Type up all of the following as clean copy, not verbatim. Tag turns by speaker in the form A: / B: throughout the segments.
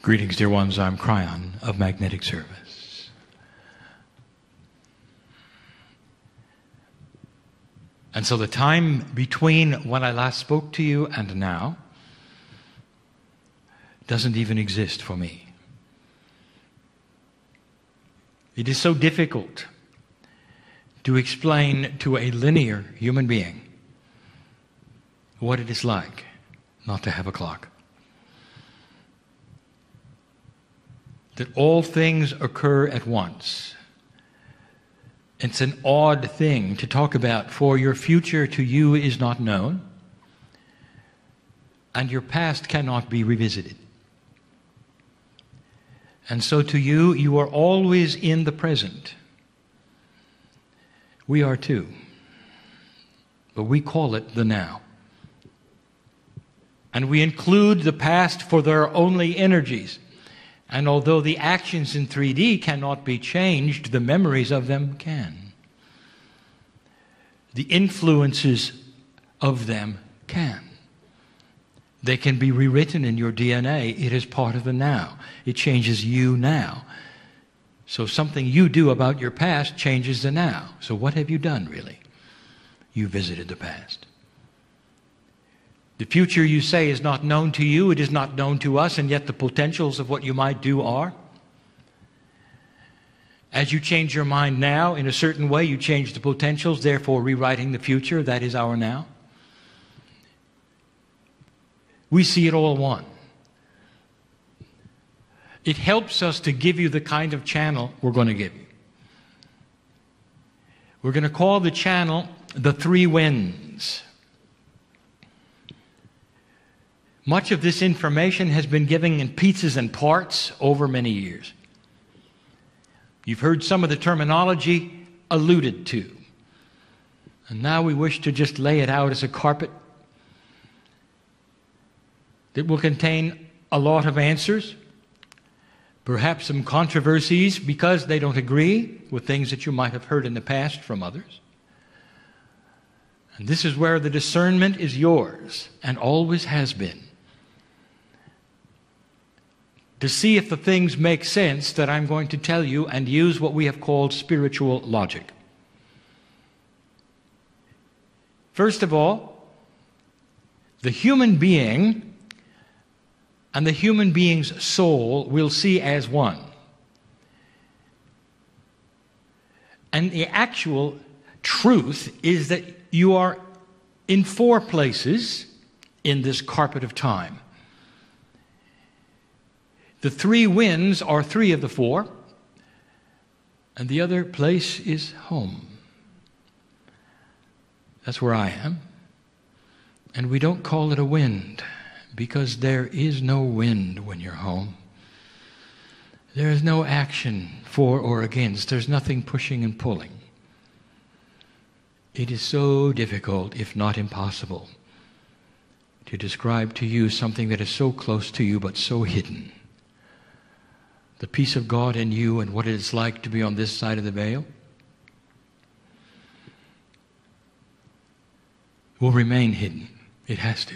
A: Greetings, dear ones. I'm Kryon of Magnetic Service. And so the time between when I last spoke to you and now doesn't even exist for me. It is so difficult to explain to a linear human being what it is like not to have a clock. That all things occur at once. It's an odd thing to talk about, for your future to you is not known, and your past cannot be revisited. And so to you, you are always in the present. We are too. But we call it the now. And we include the past for their only energies. And although the actions in 3D cannot be changed, the memories of them can. The influences of them can. They can be rewritten in your DNA. It is part of the now. It changes you now. So something you do about your past changes the now. So what have you done, really? You visited the past. The future, you say, is not known to you. It is not known to us, and yet the potentials of what you might do are. As you change your mind now in a certain way, you change the potentials, therefore rewriting the future. That is our now. We see it all one. It helps us to give you the kind of channel we're going to give you. We're going to call the channel the three winds. Much of this information has been given in pieces and parts over many years. You've heard some of the terminology alluded to. And now we wish to just lay it out as a carpet that will contain a lot of answers, perhaps some controversies because they don't agree with things that you might have heard in the past from others. And this is where the discernment is yours and always has been. To see if the things make sense that I'm going to tell you, and use what we have called spiritual logic. First of all, the human being and the human being's soul we'll see as one. And the actual truth is that you are in four places in this carpet of time. The three winds are three of the four, and the other place is home. That's where I am. And we don't call it a wind, because there is no wind when you're home. There is no action for or against. There's nothing pushing and pulling. It is so difficult, if not impossible, to describe to you something that is so close to you but so hidden. The peace of God in you and what it is like to be on this side of the veil will remain hidden. It has to.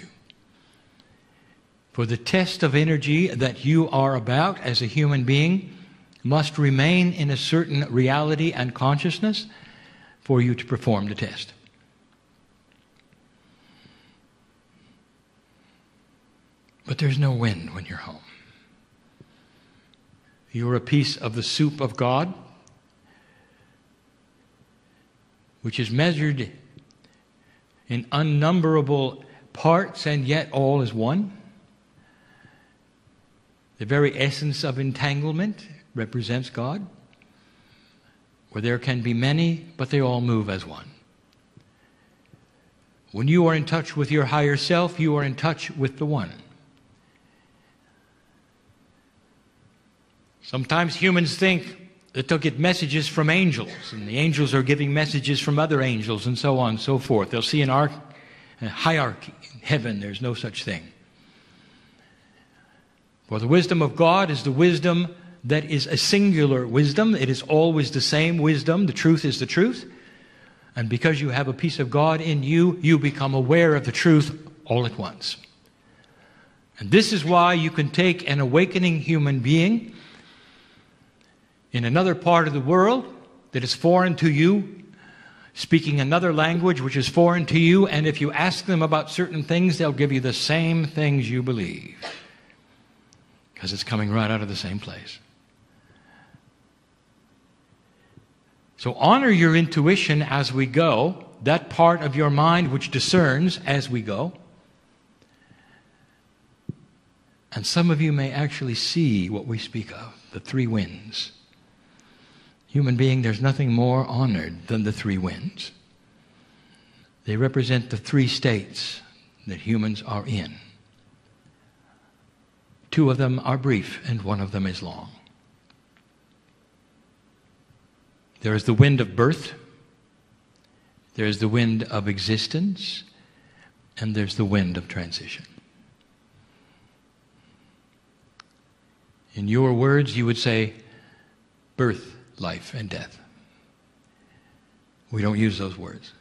A: For the test of energy that you are about as a human being must remain in a certain reality and consciousness for you to perform the test. But there's no wind when you're home. You're a piece of the soup of God, which is measured in unnumberable parts, and yet all is one. The very essence of entanglement represents God, where there can be many, but they all move as one. When you are in touch with your higher self, you are in touch with the one. Sometimes humans think that they'll get messages from angels, and the angels are giving messages from other angels, and so on and so forth. They'll see a hierarchy in heaven. There's no such thing. For the wisdom of God is the wisdom that is a singular wisdom. It is always the same wisdom. The truth is the truth. And because you have a piece of God in you, you become aware of the truth all at once. And this is why you can take an awakening human being in another part of the world that is foreign to you, speaking another language which is foreign to you, and if you ask them about certain things, they'll give you the same things you believe, because it's coming right out of the same place. So honor your intuition as we go, that part of your mind which discerns as we go. And some of you may actually see what we speak of, the three winds. Human being, there's nothing more honored than the three winds. They represent the three states that humans are in. Two of them are brief and one of them is long. There is the wind of birth, there is the wind of existence, and there's the wind of transition. In your words, you would say birth, life, and death. We don't use those words.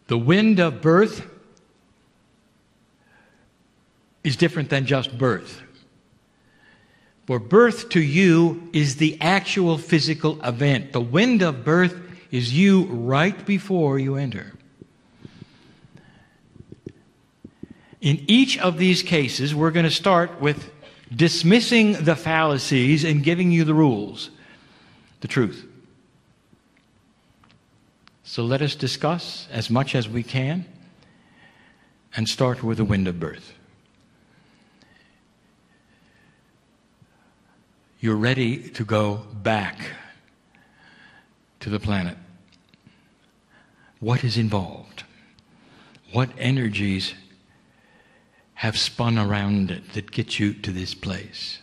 A: The wind of birth is different than just birth. For birth to you is the actual physical event. The wind of birth is you right before you enter. In each of these cases, we're going to start with dismissing the fallacies and giving you the rules, the truth. So let us discuss as much as we can and start with the wind of birth. You're ready to go back to the planet. What is involved? What energies have spun around it that get you to this place?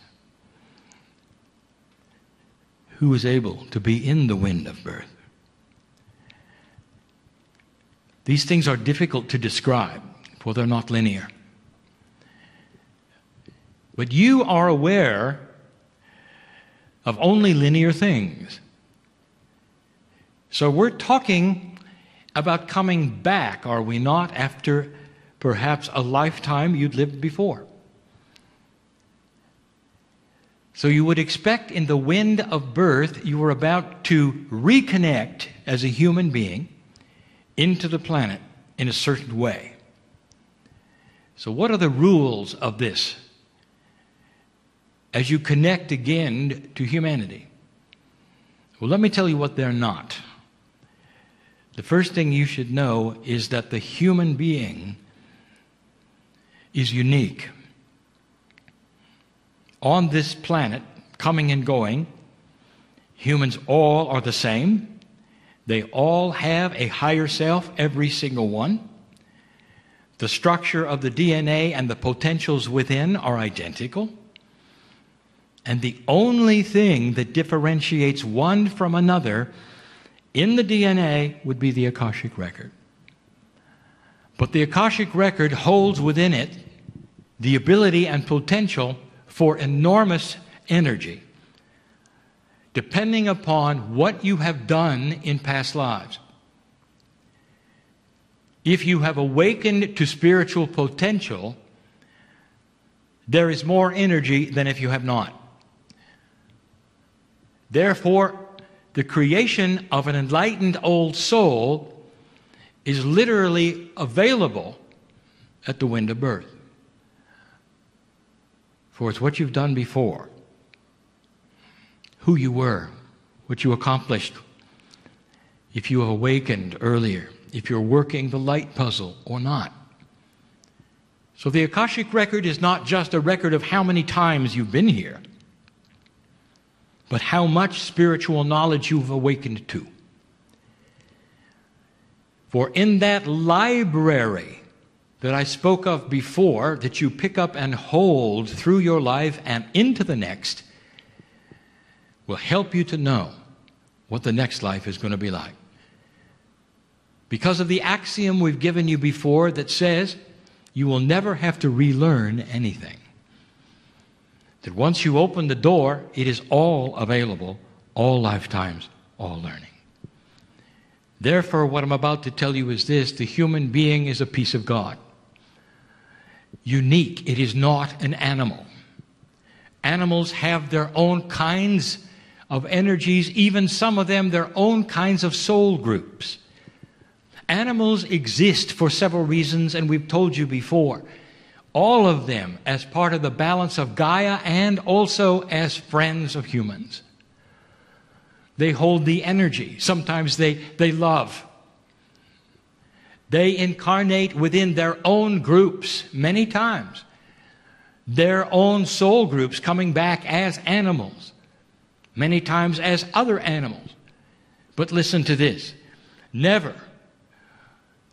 A: Who is able to be in the wind of birth? These things are difficult to describe, for they're not linear. But you are aware of only linear things. So we're talking about coming back, are we not, after perhaps a lifetime you'd lived before. So you would expect in the wind of birth you were about to reconnect as a human being into the planet in a certain way. So what are the rules of this as you connect again to humanity? Well, let me tell you what they're not. The first thing you should know is that the human being is unique. On this planet, coming and going, humans all are the same. They all have a higher self, every single one. The structure of the DNA and the potentials within are identical. And the only thing that differentiates one from another in the DNA would be the Akashic record. But the Akashic record holds within it the ability and potential for enormous energy, depending upon what you have done in past lives. If you have awakened to spiritual potential, there is more energy than if you have not. Therefore, the creation of an enlightened old soul is literally available at the wind of birth. For it's what you've done before, who you were, what you accomplished, if you have awakened earlier, if you're working the light puzzle or not. So the Akashic record is not just a record of how many times you've been here, but how much spiritual knowledge you've awakened to. For in that library that I spoke of before, that you pick up and hold through your life and into the next, will help you to know what the next life is going to be like. Because of the axiom we've given you before that says you will never have to relearn anything. That once you open the door, it is all available, all lifetimes, all learning. Therefore, what I'm about to tell you is this: the human being is a piece of God. Unique. It is not an animal. Animals have their own kinds of energies, even some of them their own kinds of soul groups. Animals exist for several reasons, and we've told you before. All of them as part of the balance of Gaia and also as friends of humans. They hold the energy. Sometimes they love. They incarnate within their own groups many times. Their own soul groups coming back as animals. Many times as other animals. But listen to this. Never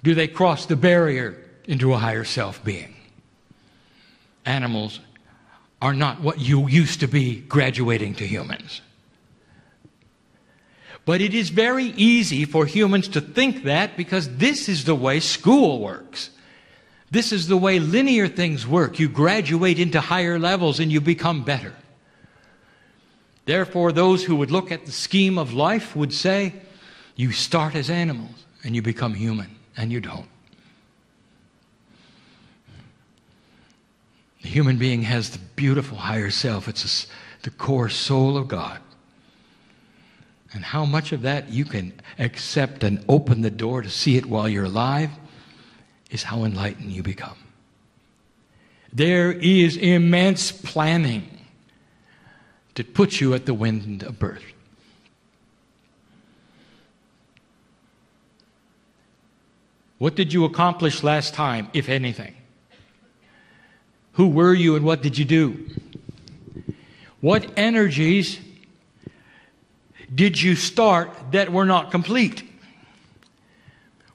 A: do they cross the barrier into a higher self being. Animals are not what you used to be graduating to humans. But it is very easy for humans to think that because this is the way school works. This is the way linear things work. You graduate into higher levels and you become better. Therefore, those who would look at the scheme of life would say, you start as animals and you become human, and you don't. The human being has the beautiful higher self. It's the core soul of God. And how much of that you can accept and open the door to see it while you're alive is how enlightened you become. There is immense planning to put you at the wind of birth. What did you accomplish last time, if anything? Who were you and what did you do? What energies did you start that were not complete?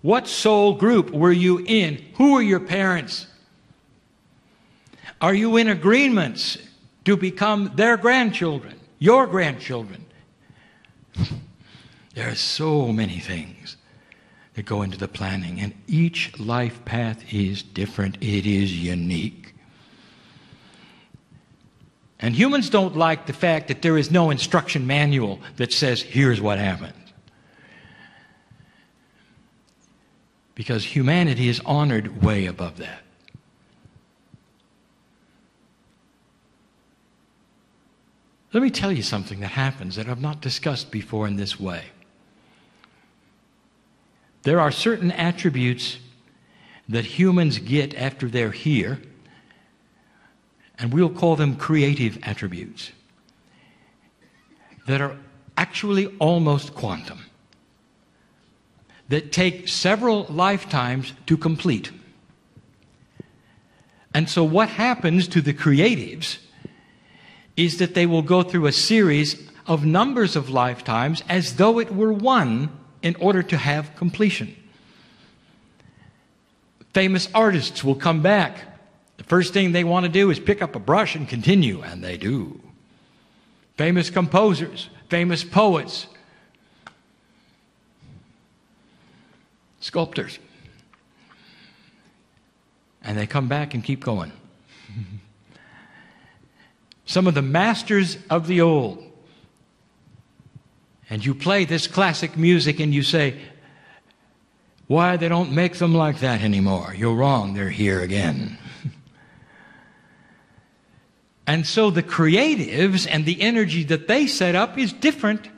A: What soul group were you in? Who were your parents? Are you in agreements to become their grandchildren, your grandchildren? There are so many things that go into the planning, and each life path is different. It is unique. And humans don't like the fact that there is no instruction manual that says, here's what happened. Because humanity is honored way above that. Let me tell you something that happens that I've not discussed before in this way. There are certain attributes that humans get after they're here, and we'll call them creative attributes, that are actually almost quantum, that take several lifetimes to complete. And so what happens to the creatives is that they will go through a series of numbers of lifetimes as though it were one in order to have completion. Famous artists will come back. The first thing they want to do is pick up a brush and continue, and they do. Famous composers, famous poets, sculptors. And they come back and keep going. Some of the masters of the old. And you play this classic music and you say, why they don't make them like that anymore? You're wrong, they're here again. And so the creatives and the energy that they set up is different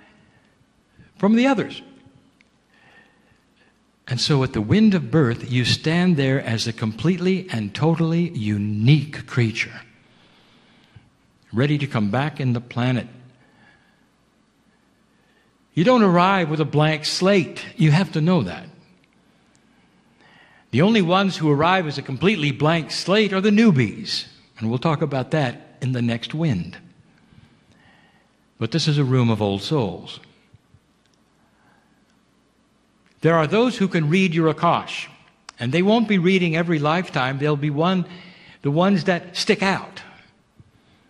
A: from the others. And so at the wind of birth, you stand there as a completely and totally unique creature, ready to come back in the planet. You don't arrive with a blank slate. You have to know that. The only ones who arrive as a completely blank slate are the newbies. And we'll talk about that in the next wind. But this is a room of old souls. There are those who can read your Akash, and they won't be reading every lifetime. They'll be the ones that stick out,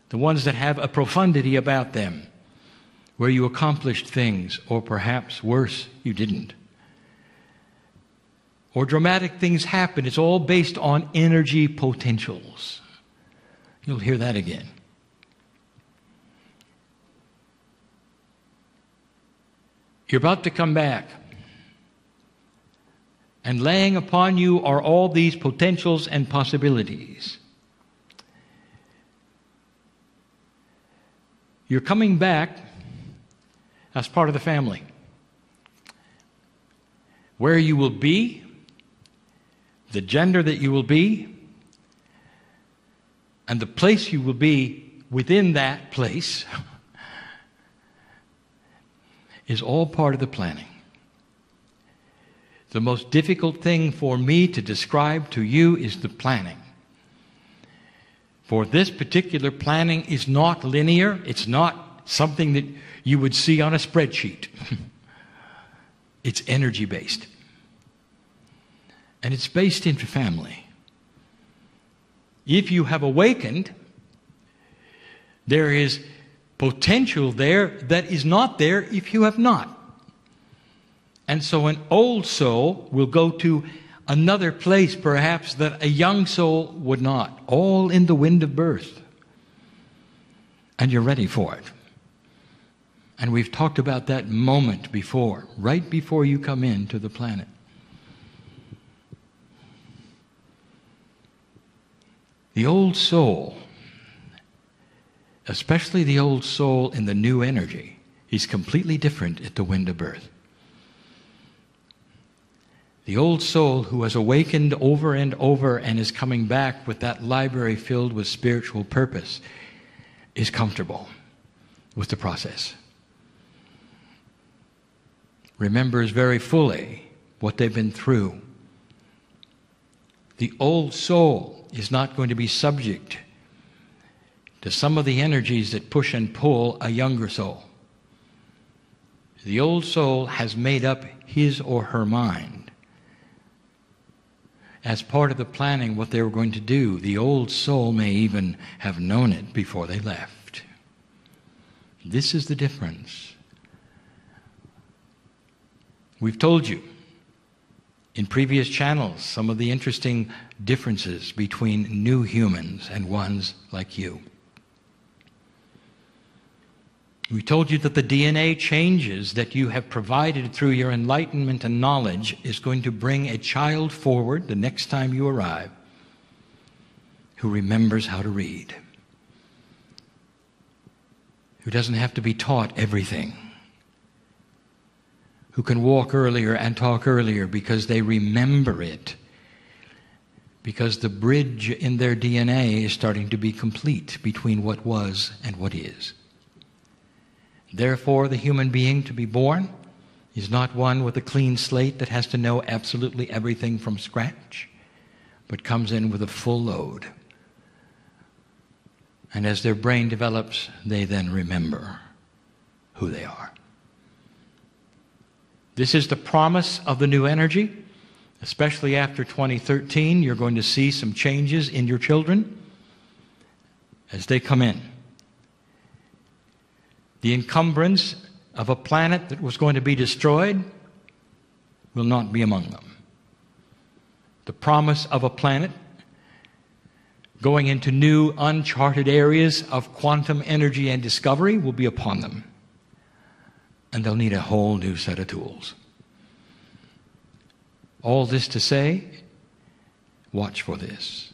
A: the ones that have a profundity about them, where you accomplished things, or perhaps worse, you didn't. Or dramatic things happen. It's all based on energy potentials. You'll hear that again. You're about to come back. And laying upon you are all these potentials and possibilities. You're coming back as part of the family. Where you will be, the gender that you will be, and the place you will be within that place is all part of the planning. The most difficult thing for me to describe to you is the planning. For this particular planning is not linear. It's not something that you would see on a spreadsheet. It's energy-based. And it's based into family. If you have awakened, there is potential there that is not there if you have not. And so an old soul will go to another place perhaps that a young soul would not. All in the wind of birth. And you're ready for it. And we've talked about that moment before, right before you come into the planet. The old soul, especially the old soul in the new energy, is completely different at the wind of birth. The old soul who has awakened over and over and is coming back with that library filled with spiritual purpose is comfortable with the process. Remembers very fully what they've been through. The old soul is not going to be subject to some of the energies that push and pull a younger soul. The old soul has made up his or her mind. As part of the planning what they were going to do, the old soul may even have known it before they left. This is the difference. We've told you in previous channels some of the interesting differences between new humans and ones like you. We told you that the DNA changes that you have provided through your enlightenment and knowledge is going to bring a child forward the next time you arrive who remembers how to read, who doesn't have to be taught everything, who can walk earlier and talk earlier because they remember it, because the bridge in their DNA is starting to be complete between what was and what is. Therefore, the human being to be born is not one with a clean slate that has to know absolutely everything from scratch, but comes in with a full load. And as their brain develops, they then remember who they are. This is the promise of the new energy. Especially after 2013, you're going to see some changes in your children as they come in. The encumbrance of a planet that was going to be destroyed will not be among them. The promise of a planet going into new uncharted areas of quantum energy and discovery will be upon them. And they'll need a whole new set of tools. All this to say, watch for this.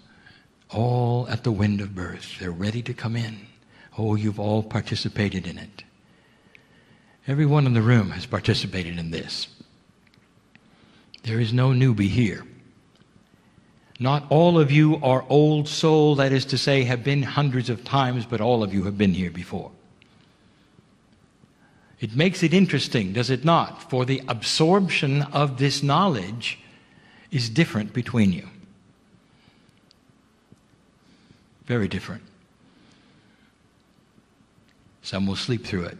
A: All at the wind of birth. They're ready to come in. Oh, you've all participated in it. Everyone in the room has participated in this. There is no newbie here. Not all of you are old soul, that is to say, have been hundreds of times, but all of you have been here before. It makes it interesting, does it not? For the absorption of this knowledge is different between you. Very different. Some will sleep through it.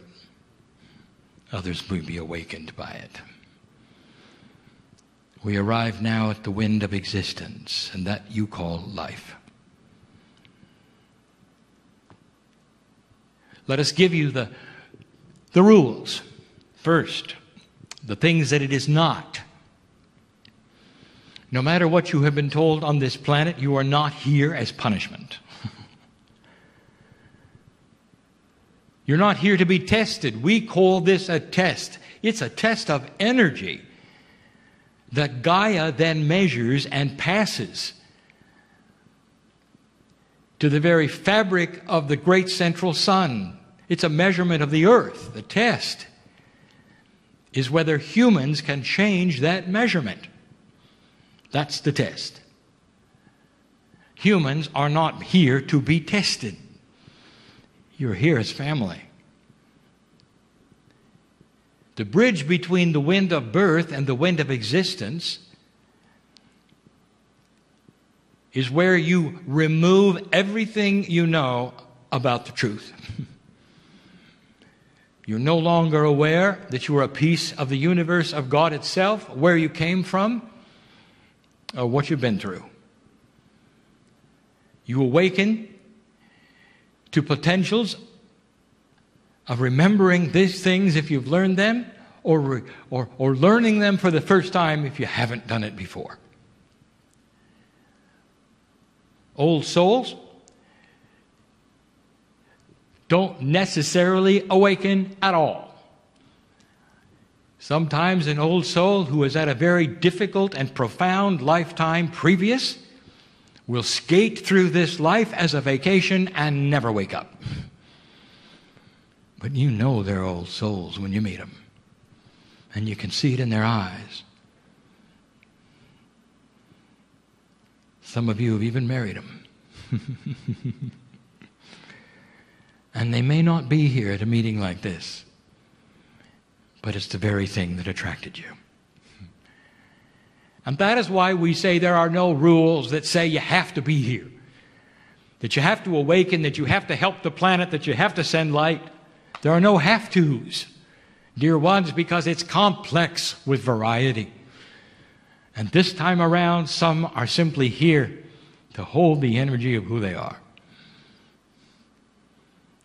A: Others will be awakened by it. We arrive now at the wind of existence, and that you call life. Let us give you the rules. First, the things that it is not. No matter what you have been told on this planet, you are not here as punishment. You're not here to be tested. We call this a test. It's a test of energy. that Gaia then measures and passes to the very fabric of the great central sun. It's a measurement of the earth. The test is whether humans can change that measurement. That's the test. Humans are not here to be tested. You're here as family. The bridge between the wind of birth and the wind of existence is where you remove everything you know about the truth. You're no longer aware that you are a piece of the universe of God itself, where you came from, or what you've been through. You awaken to potentials of remembering these things if you've learned them, or learning them for the first time if you haven't done it before. Old souls don't necessarily awaken at all. Sometimes an old soul who has had a very difficult and profound lifetime previous will skate through this life as a vacation and never wake up. But you know they're old souls when you meet them. And you can see it in their eyes. Some of you have even married them. And they may not be here at a meeting like this, but it's the very thing that attracted you. And that is why we say there are no rules that say you have to be here, that you have to awaken, that you have to help the planet, that you have to send light. There are no have-tos, dear ones, because it's complex with variety. And this time around, some are simply here to hold the energy of who they are.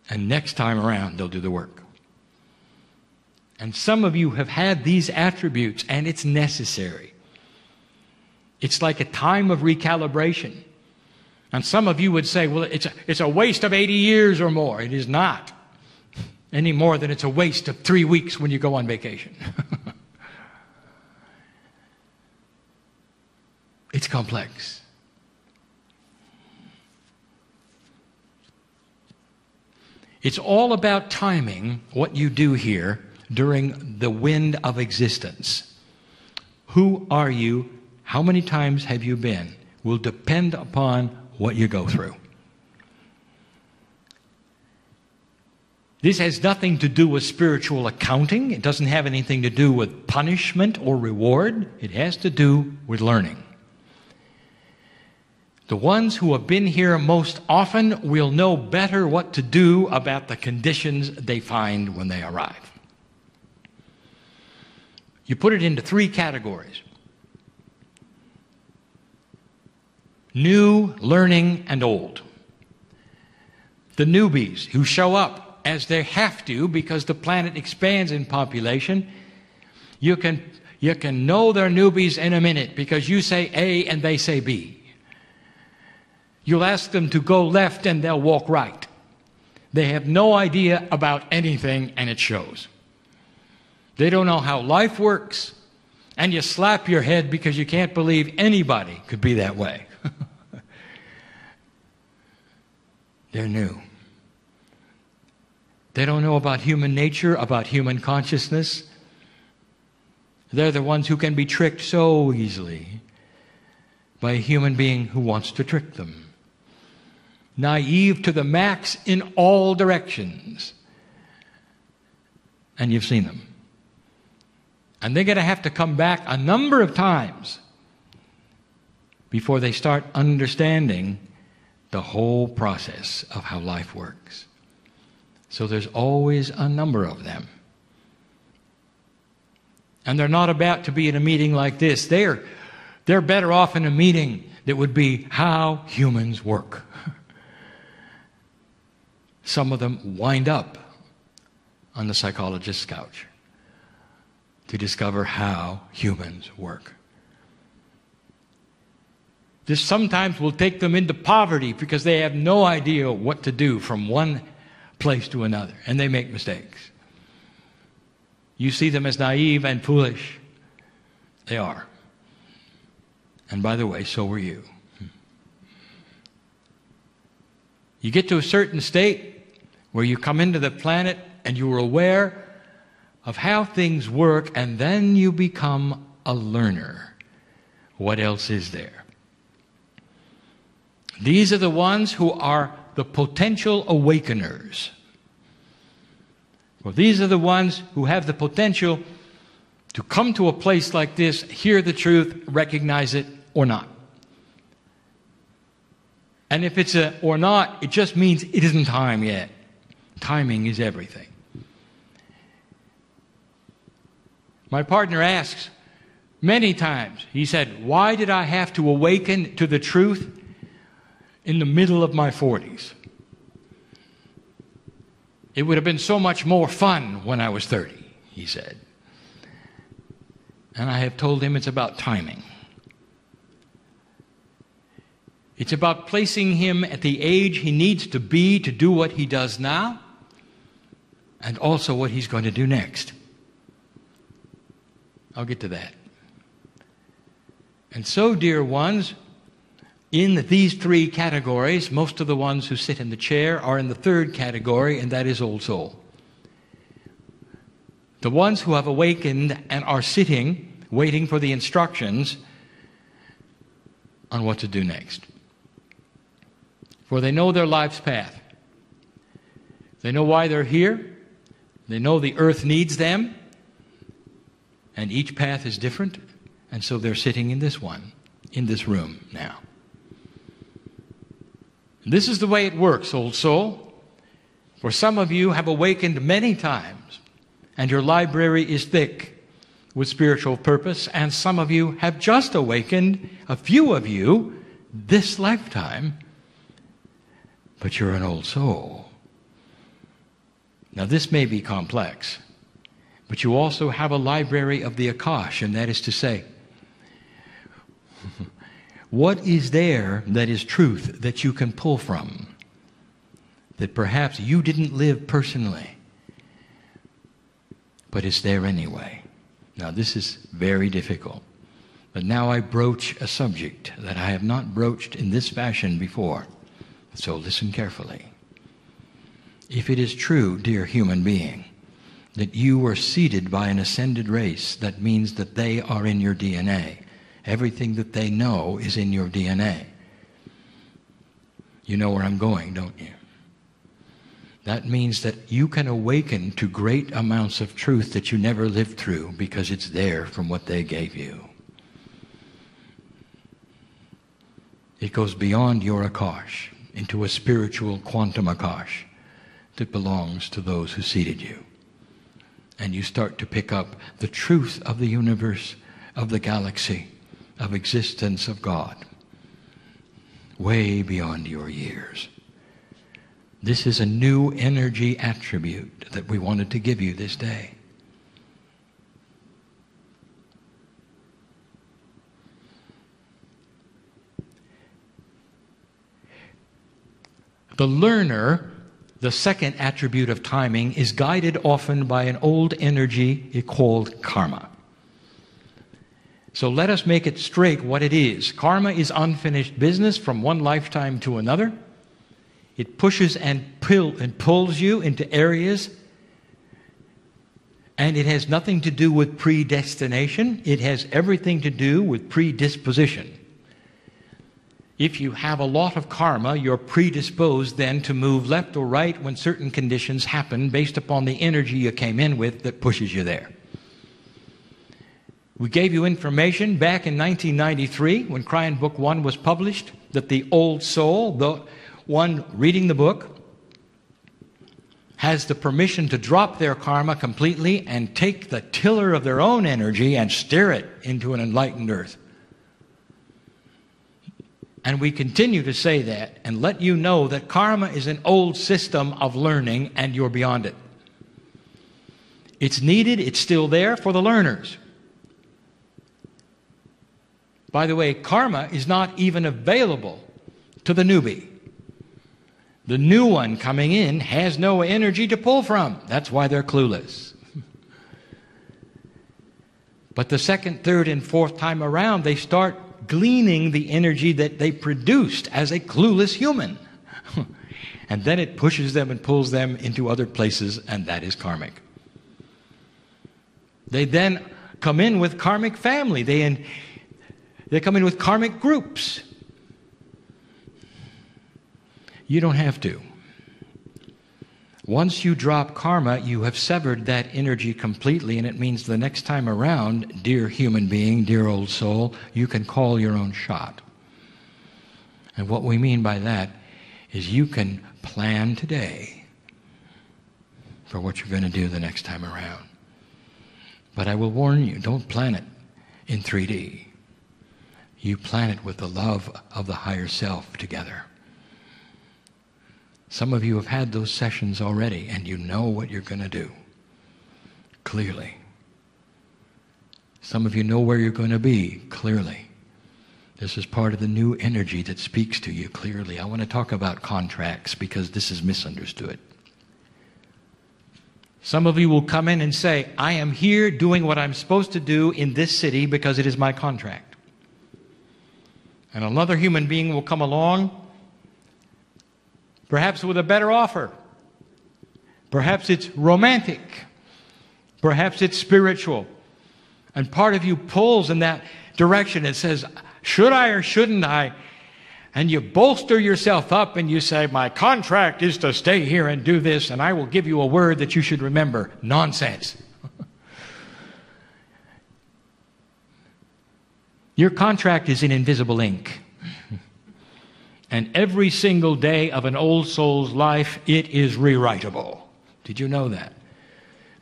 A: And next time around, they'll do the work. And some of you have had these attributes, and it's necessary. It's like a time of recalibration. And some of you would say, well, it's a waste of 80 years or more. It is not. Any more than it's a waste of 3 weeks when you go on vacation. It's complex. It's all about timing what you do here during the wind of existence. Who are you? How many times have you been? Will depend upon what you go through. This has nothing to do with spiritual accounting. It doesn't have anything to do with punishment or reward. It has to do with learning. The ones who have been here most often will know better what to do about the conditions they find when they arrive. You put it into 3 categories: new, learning, and old. The newbies who show up as they have to because the planet expands in population, you can know they're newbies in a minute because you say A and they say B. You'll ask them to go left and they'll walk right. They have no idea about anything, and it shows. They don't know how life works, and you slap your head because you can't believe anybody could be that way. They're new. They don't know about human nature, about human consciousness. They're the ones who can be tricked so easily by a human being who wants to trick them. Naive to the max in all directions. And you've seen them. And they're going to have to come back a number of times before they start understanding the whole process of how life works. So there's always a number of them. And they're not about to be in a meeting like this. They're better off in a meeting that would be how humans work. Some of them wind up on the psychologist's couch to discover how humans work. This sometimes will take them into poverty because they have no idea what to do from one place to another, and they make mistakes. You see them as naive and foolish. They are. And by the way, so were you. You get to a certain state where you come into the planet and you are aware of how things work, and then you become a learner. What else is there? These are the ones who are the potential awakeners. Well, these are the ones who have the potential to come to a place like this, hear the truth, recognize it or not. And if it's a or not, it just means it isn't time yet. Timing is everything. My partner asks many times, he said, why did I have to awaken to the truth in the middle of my 40s? It would have been so much more fun when I was 30, he said. And I have told him it's about timing. It's about placing him at the age he needs to be to do what he does now, and also what he's going to do next. I'll get to that. And so, dear ones, in these three categories, most of the ones who sit in the chair are in the third category, and that is old soul. The ones who have awakened and are sitting, waiting for the instructions on what to do next. For they know their life's path. They know why they're here. They know the earth needs them. And each path is different. And so they're sitting in this one, in this room now. This is the way it works, old soul. For some of you have awakened many times, and your library is thick with spiritual purpose, and some of you have just awakened, a few of you, this lifetime, but you're an old soul. Now this may be complex, but you also have a library of the Akash, and that is to say, what is there that is truth that you can pull from, that perhaps you didn't live personally, but it's there anyway? Now this is very difficult, but now I broach a subject that I have not broached in this fashion before, so listen carefully. If it is true, dear human being, that you were seeded by an ascended race, that means that they are in your DNA. Everything that they know is in your DNA. You know where I'm going, don't you? That means that you can awaken to great amounts of truth that you never lived through because it's there from what they gave you. It goes beyond your Akash into a spiritual quantum Akash that belongs to those who seeded you. And you start to pick up the truth of the universe, of the galaxy, of existence of God, way beyond your years. This is a new energy attribute that we wanted to give you this day. The learner, the second attribute of timing, is guided often by an old energy called karma. So let us make it straight what it is. Karma is unfinished business from one lifetime to another. It pushes and pulls you into areas, and it has nothing to do with predestination. It has everything to do with predisposition. If you have a lot of karma, you're predisposed then to move left or right when certain conditions happen based upon the energy you came in with that pushes you there. We gave you information back in 1993 when Kryon Book 1 was published that the old soul, the one reading the book, has the permission to drop their karma completely and take the tiller of their own energy and steer it into an enlightened earth. And we continue to say that and let you know that karma is an old system of learning and you're beyond it. It's needed, it's still there for the learners. By the way, karma is not even available to the newbie. The new one coming in has no energy to pull from. That's why they're clueless. But the second, third, and fourth time around, they start gleaning the energy that they produced as a clueless human. And then it pushes them and pulls them into other places, and that is karmic. They then come in with karmic family. They come in with karmic groups. You don't have to. Once you drop karma, you have severed that energy completely, and it means the next time around, dear human being, dear old soul, you can call your own shot. And what we mean by that is you can plan today for what you're going to do the next time around. But I will warn you, don't plan it in 3D. You plan it with the love of the higher self together. Some of you have had those sessions already, and you know what you're going to do clearly. Some of you know where you're going to be clearly. This is part of the new energy that speaks to you clearly. I want to talk about contracts because this is misunderstood. Some of you will come in and say, I am here doing what I'm supposed to do in this city because it is my contract. And another human being will come along, perhaps with a better offer. Perhaps it's romantic. Perhaps it's spiritual. And part of you pulls in that direction and says, should I or shouldn't I? And you bolster yourself up and you say, my contract is to stay here and do this, and I will give you a word that you should remember. Nonsense. Your contract is in invisible ink. And every single day of an old soul's life, it is rewritable. Did you know that?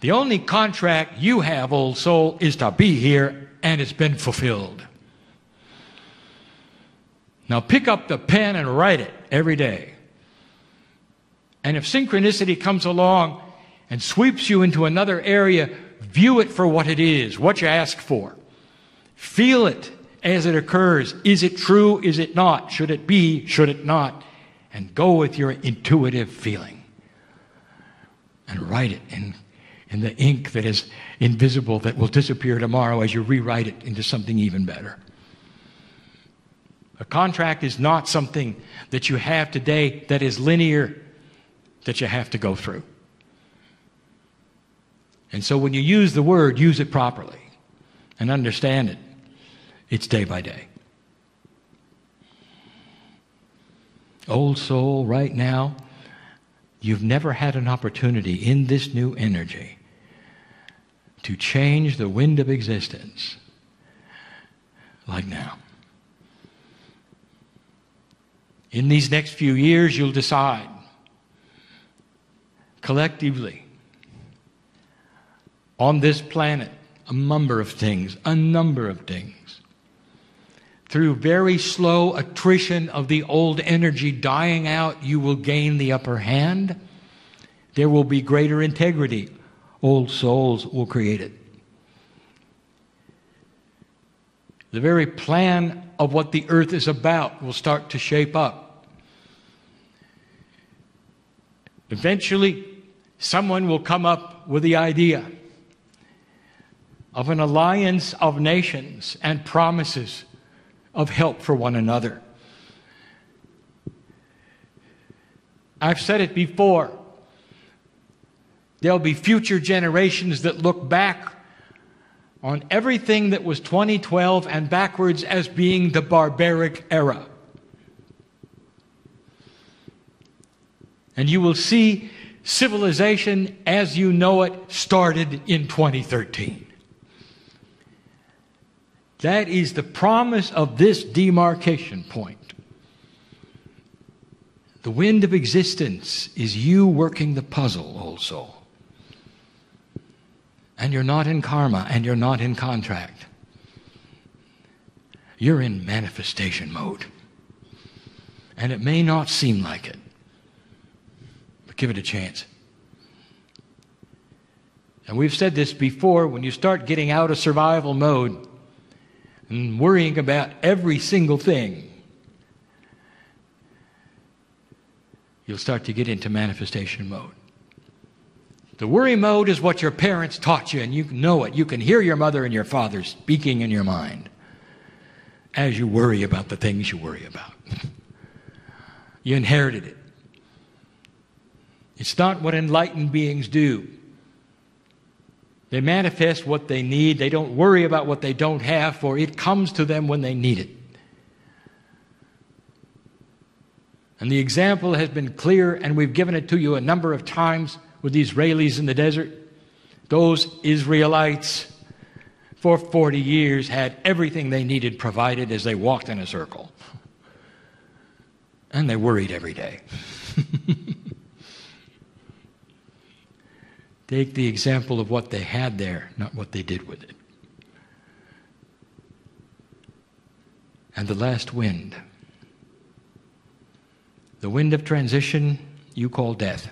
A: The only contract you have, old soul, is to be here, and it's been fulfilled. Now pick up the pen and write it every day. And if synchronicity comes along and sweeps you into another area, view it for what it is, what you ask for. Feel it as it occurs. Is it true? Is it not? Should it be? Should it not? And go with your intuitive feeling. And write it in the ink that is invisible, that will disappear tomorrow as you rewrite it into something even better. A contract is not something that you have today that is linear, that you have to go through. And so when you use the word, use it properly and understand it. It's day by day. Old soul, right now, you've never had an opportunity in this new energy to change the wind of existence like now. In these next few years, you'll decide collectively on this planet a number of things. Through very slow attrition of the old energy dying out, you will gain the upper hand. There will be greater integrity. Old souls will create it. The very plan of what the earth is about will start to shape up. Eventually, someone will come up with the idea of an alliance of nations and promises of help for one another. I've said it before. There'll be future generations that look back on everything that was 2012 and backwards as being the barbaric era. And you will see civilization as you know it started in 2013. That is the promise of this demarcation point. The wind of existence is you working the puzzle, old soul. And you're not in karma, and you're not in contract. You're in manifestation mode. And it may not seem like it, but give it a chance. And we've said this before, when you start getting out of survival mode and worrying about every single thing, you'll start to get into manifestation mode. The worry mode is what your parents taught you, and you know it. You can hear your mother and your father speaking in your mind. as you worry about the things you worry about. You inherited it. It's not what enlightened beings do. They manifest what they need. They don't worry about what they don't have, for it comes to them when they need it. And the example has been clear, and we've given it to you a number of times with the Israelis in the desert. Those Israelites, for 40 years, had everything they needed provided as they walked in a circle. And they worried every day. Take the example of what they had there, not what they did with it. And the last wind. The wind of transition you call death.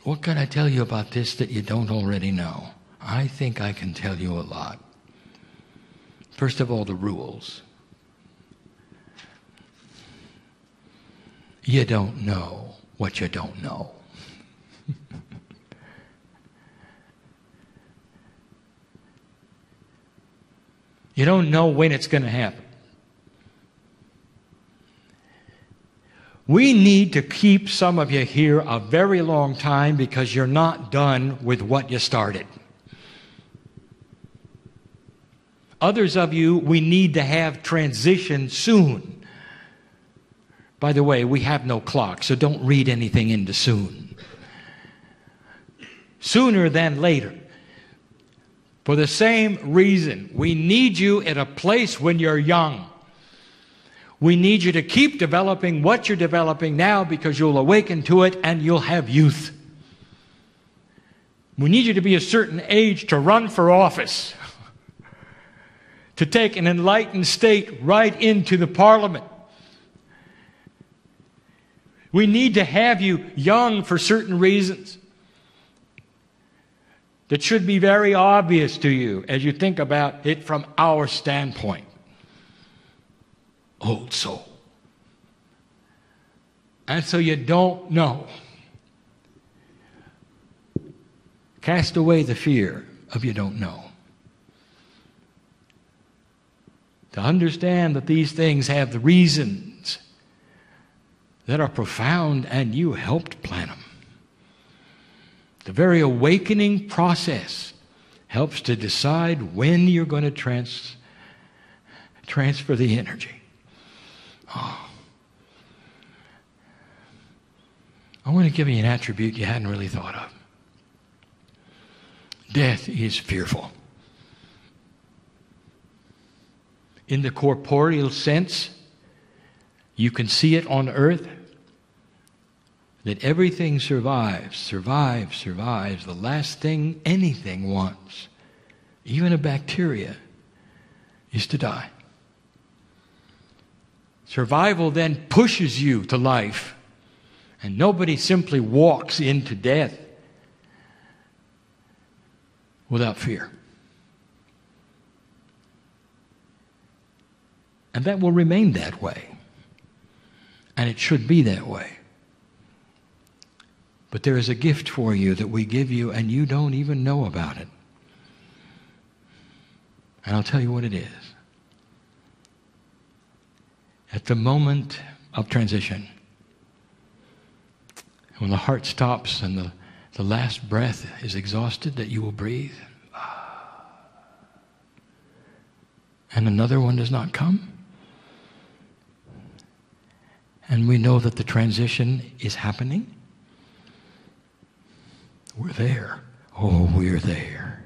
A: What can I tell you about this that you don't already know? I think I can tell you a lot. First of all, the rules. You don't know what you don't know. You don't know when it's going to happen. We need to keep some of you here a very long time because you're not done with what you started. Others of you, we need to have transition soon. By the way, we have no clock, so don't read anything into soon. Sooner than later. For the same reason, we need you at a place when you're young. We need you to keep developing what you're developing now because you'll awaken to it and you'll have youth. We need you to be a certain age to run for office, to take an enlightened state right into the parliament. We need to have you young for certain reasons that should be very obvious to you as you think about it from our standpoint. Old soul. And so you don't know. Cast away the fear of you don't know. To understand that these things have the reasons that are profound and you helped plan them. The very awakening process helps to decide when you're going to transfer the energy. Oh. I want to give you an attribute you hadn't really thought of. Death is fearful. In the corporeal sense, you can see it on earth, that everything survives. The last thing anything wants, even a bacteria, is to die. Survival then pushes you to life, and nobody simply walks into death without fear. And that will remain that way. And it should be that way. But there is a gift for you that we give you and you don't even know about it. And I'll tell you what it is. At the moment of transition, when the heart stops and the last breath is exhausted that you will breathe, and another one does not come, and we know that the transition is happening, we're there. Oh, we're there.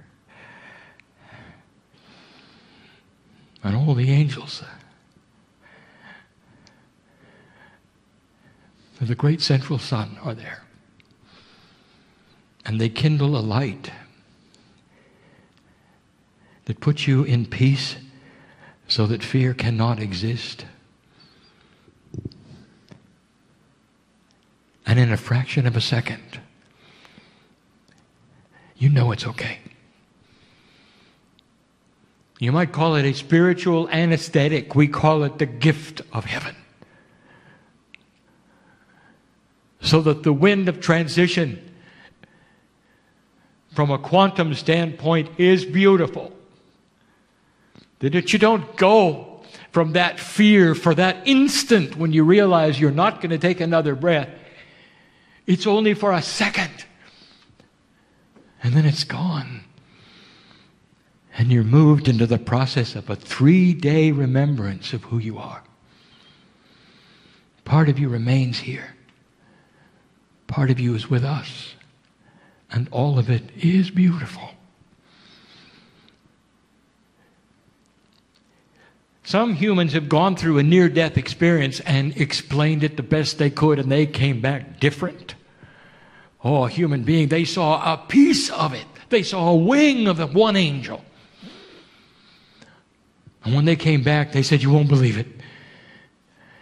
A: And all the angels of the great central sun are there. And they kindle a light that puts you in peace so that fear cannot exist. And in a fraction of a second, you know it's okay. You might call it a spiritual anesthetic. We call it the gift of heaven. So that the wind of transition, from a quantum standpoint, is beautiful. That you don't go from that fear for that instant when you realize you're not going to take another breath. It's only for a second. And then it's gone. And you're moved into the process of a 3-day remembrance of who you are. Part of you remains here. Part of you is with us. And all of it is beautiful. Some humans have gone through a near-death experience and explained it the best they could, and they came back different. Oh, a human being, they saw a piece of it. They saw a wing of the one angel. And when they came back, they said, "You won't believe it.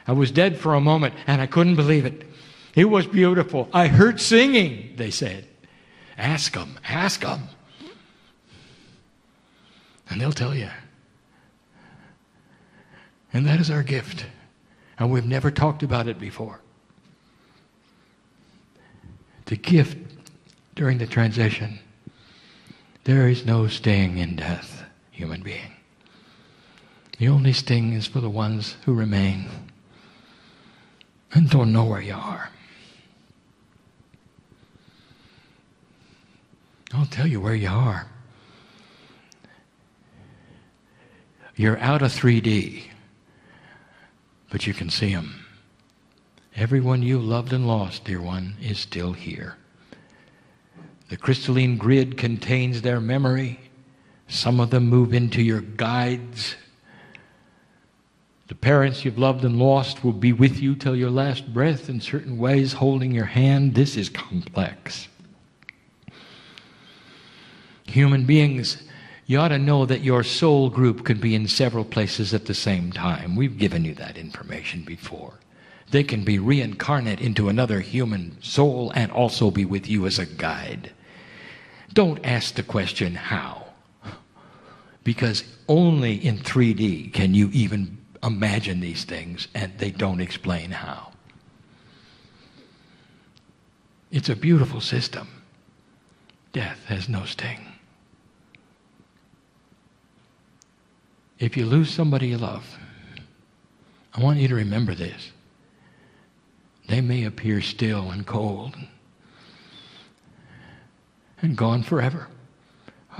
A: I was dead for a moment, and I couldn't believe it. It was beautiful. I heard singing," they said. Ask them. And they'll tell you. And that is our gift. And we've never talked about it before. The gift during the transition. There is no sting in death, human being. The only sting is for the ones who remain and don't know where you are. I'll tell you where you are. You're out of 3D. But you can see them. Everyone you loved and lost, dear one, is still here. The crystalline grid contains their memory. Some of them move into your guides. The parents you've loved and lost will be with you till your last breath in certain ways, holding your hand. This is complex. Human beings, you ought to know that your soul group can be in several places at the same time. We've given you that information before. They can be reincarnate into another human soul and also be with you as a guide. Don't ask the question, how? Because only in 3D can you even imagine these things, and they don't explain how. It's a beautiful system. Death has no sting. If you lose somebody you love, I want you to remember this. They may appear still and cold and gone forever.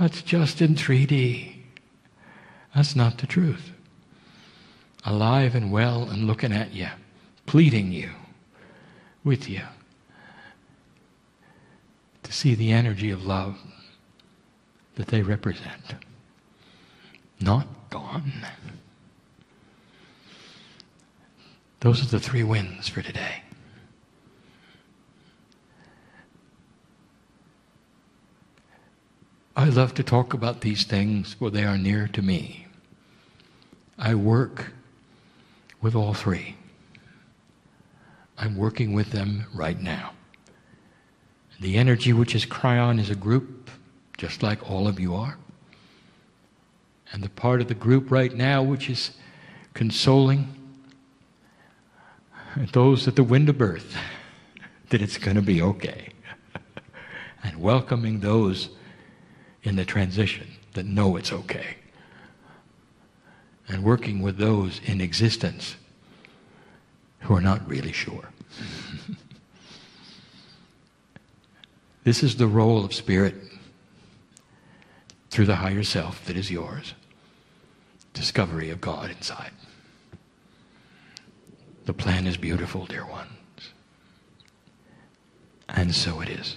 A: That's just in 3D. That's not the truth. Alive and well and looking at you, pleading you, with you, to see the energy of love that they represent. Not gone. Those are the 3 wins for today. I love to talk about these things, for they are near to me. I work with all 3. I'm working with them right now. The energy which is Kryon is a group, just like all of you are. And the part of the group right now which is consoling those at the wind of birth that it's going to be okay. And welcoming those in the transition that know it's okay. And working with those in existence who are not really sure. This is the role of Spirit through the higher self that is yours. Discovery of God inside. The plan is beautiful, dear ones. And so it is.